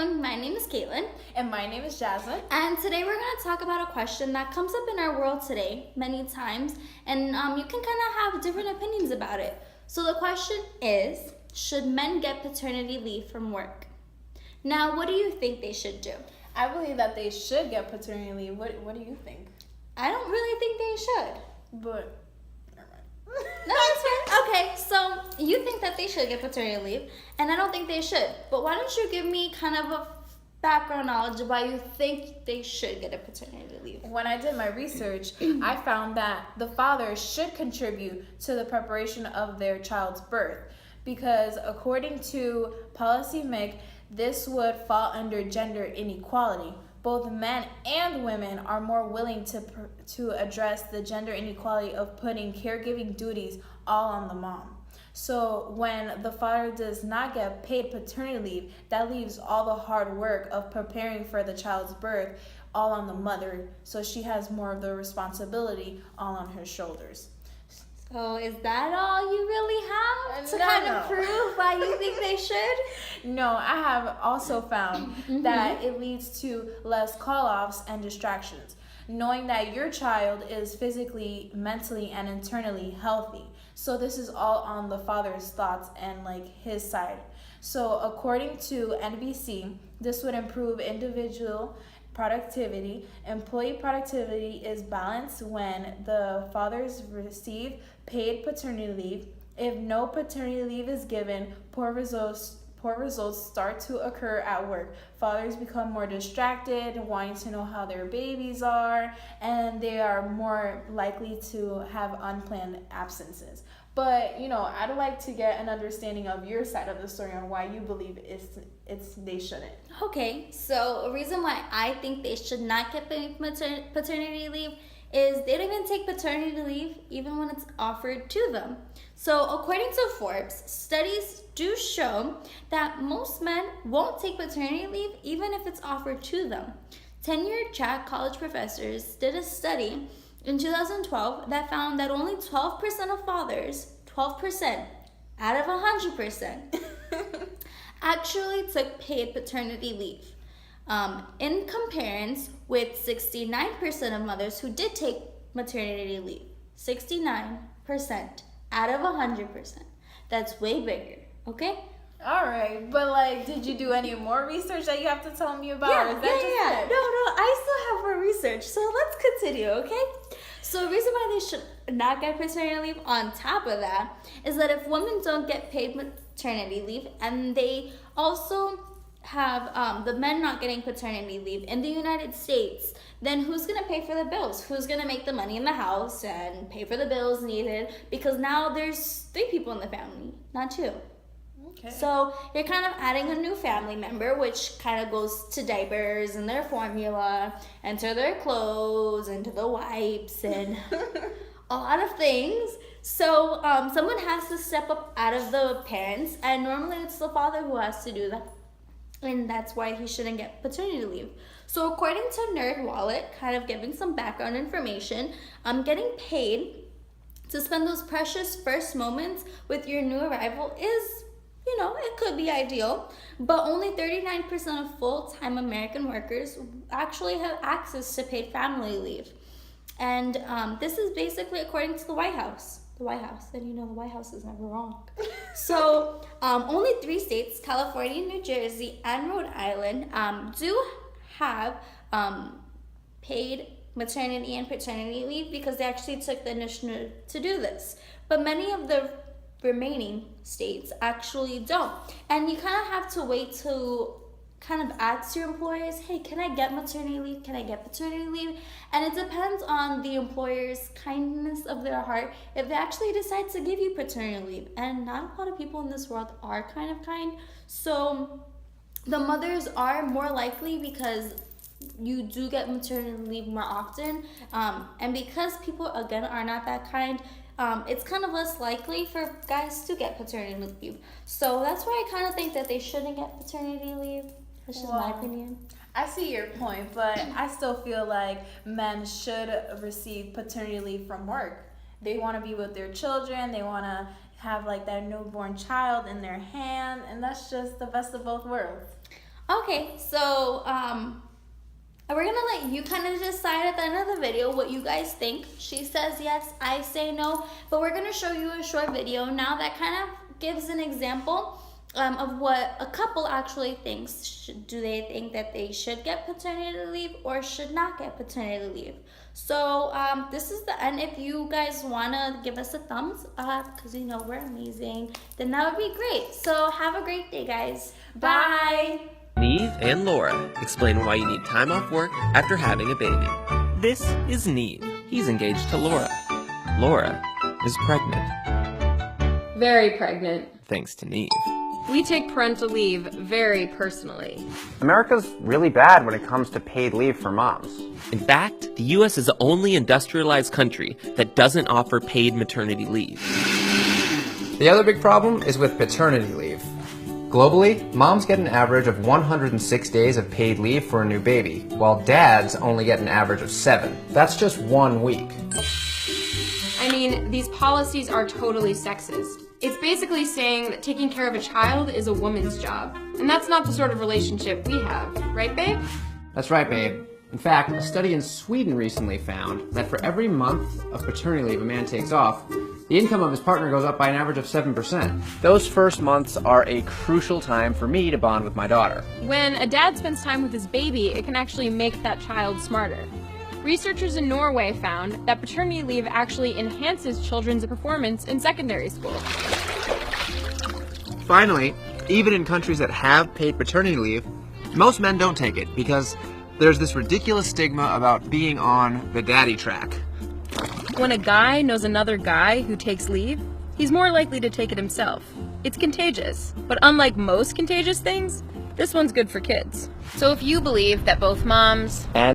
everyone. My name is Caitlin. And my name is Jasmine. And today we're going to talk about a question that comes up in our world today many times. And you can kind of have different opinions about it. So the question is, should men get paternity leave from work? Now, what do you think they should do? I believe that they should get paternity leave. What do you think? I don't really think they should. But, never mind. No, that's fine. Okay, so you think that they should get paternity leave, and I don't think they should. But why don't you give me kind of a background knowledge of why you think they should get a paternity leave? When I did my research, I found that the father should contribute to the preparation of their child's birth because according to Policy MIC, this would fall under gender inequality. Both men and women are more willing to address the gender inequality of putting caregiving duties all on the mom. So when the father does not get paid paternity leave, that leaves all the hard work of preparing for the child's birth all on the mother. So she has more of the responsibility all on her shoulders. So is that all you really have to No. prove why you think they should? No, I have also found that it leads to less call-offs and distractions. Knowing that your child is physically, mentally, and internally healthy. So this is all on the father's thoughts and his side. So according to NBC, this would improve individual productivity. Employee productivity is balanced when the fathers receive paid paternity leave. If no paternity leave is given, poor results start to occur at work. Fathers become more distracted, wanting to know how their babies are, and they are more likely to have unplanned absences. But, I'd like to get an understanding of your side of the story on why you believe they shouldn't. Okay, so a reason why I think they should not get paid paternity leave is they don't even take paternity leave even when it's offered to them. So according to Forbes, studies do show that most men won't take paternity leave even if it's offered to them. Tenured track college professors did a study in 2012 that found that only 12% of fathers, 12% out of 100%, actually took paid paternity leave. In comparison with 69% of mothers who did take maternity leave. 69% out of 100%. That's way bigger, okay? All right, but did you do any more research that you have to tell me about? Yeah, or is that just it? No, I still have more research. So let's continue, okay? So the reason why they should not get paternity leave on top of that is that if women don't get paid maternity leave and they also have the men not getting paternity leave in the United States, then who's going to pay for the bills? Who's going to make the money in the house and pay for the bills needed? Because now there's 3 people in the family, not 2. Okay. So you're kind of adding a new family member, which kind of goes to diapers and their formula and to their clothes and to the wipes and a lot of things. So someone has to step up out of the parents, and normally it's the father who has to do that. And that's why he shouldn't get paternity leave. So according to NerdWallet, kind of giving some background information, getting paid to spend those precious first moments with your new arrival is, it could be ideal, but only 39% of full-time American workers actually have access to paid family leave. And this is basically according to the White House. The White House, and the White House is never wrong. So only 3 states, California, New Jersey, and Rhode Island, do have paid maternity and paternity leave because they actually took the initiative to do this. But many of the remaining states actually don't. And you kind of have to wait to kind of ask your employers, hey, can I get maternity leave? Can I get paternity leave? And it depends on the employer's kindness of their heart if they actually decide to give you paternity leave. And not a lot of people in this world are kind of kind. So the mothers are more likely because you do get maternity leave more often. And because people, again, are not that kind, it's kind of less likely for guys to get paternity leave. So that's why I kind of think that they shouldn't get paternity leave. That's just my opinion. I see your point, but I still feel like men should receive paternity leave from work. They want to be with their children. They want to have that newborn child in their hand, and that's just the best of both worlds. Okay, so we're gonna let you kind of decide at the end of the video what you guys think. She says yes, I say no, but we're gonna show you a short video now that kind of gives an example of what a couple actually thinks. Do they think that they should get paternity leave or should not get paternity leave? So this is the end. If you guys wanna give us a thumbs up, because you know we're amazing, then that would be great. So have a great day, guys. Bye. Neve and Laura explain why you need time off work after having a baby. This is Neve. He's engaged to Laura. Laura is pregnant. Very pregnant. Thanks to Neve. We take parental leave very personally. America's really bad when it comes to paid leave for moms. In fact, the US is the only industrialized country that doesn't offer paid maternity leave. The other big problem is with paternity leave. Globally, moms get an average of 106 days of paid leave for a new baby, while dads only get an average of 7. That's just 1 week. I mean, these policies are totally sexist. It's basically saying that taking care of a child is a woman's job. And that's not the sort of relationship we have, right, babe? That's right, babe. In fact, a study in Sweden recently found that for every month of paternity leave a man takes off, the income of his partner goes up by an average of 7%. Those first months are a crucial time for me to bond with my daughter. When a dad spends time with his baby, it can actually make that child smarter. Researchers in Norway found that paternity leave actually enhances children's performance in secondary school. Finally, even in countries that have paid paternity leave, most men don't take it because there's this ridiculous stigma about being on the daddy track. When a guy knows another guy who takes leave, he's more likely to take it himself. It's contagious, but unlike most contagious things, this one's good for kids. So if you believe that both moms And